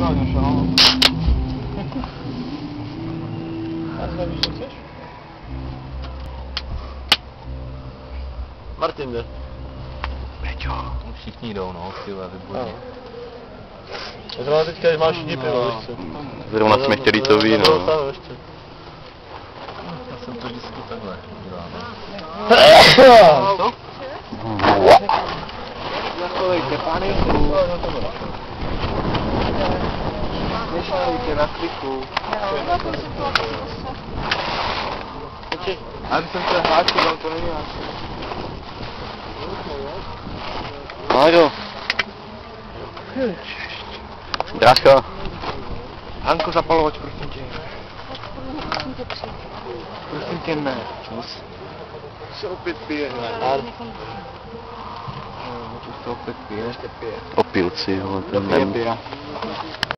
Doháněš, ano. A ty nevíš, co chceš? Martin jde. Peťo. Všichni jdou, no, tyhle, výborně. Zrovna teďka máš všichni pivo, víš co? Zrovna jsme chtěli to víno. Já jsem to vždycky takhle dělal. Co? Zachovejte paniku. Nešalujte na kliku. A když jsem se hlásil, to není háčil. Máro. Brácho. Hanko, zapalovač, prosím tě. Prosím tě, ne. Se opět pije. Se opět pije. Opilci, jo, ten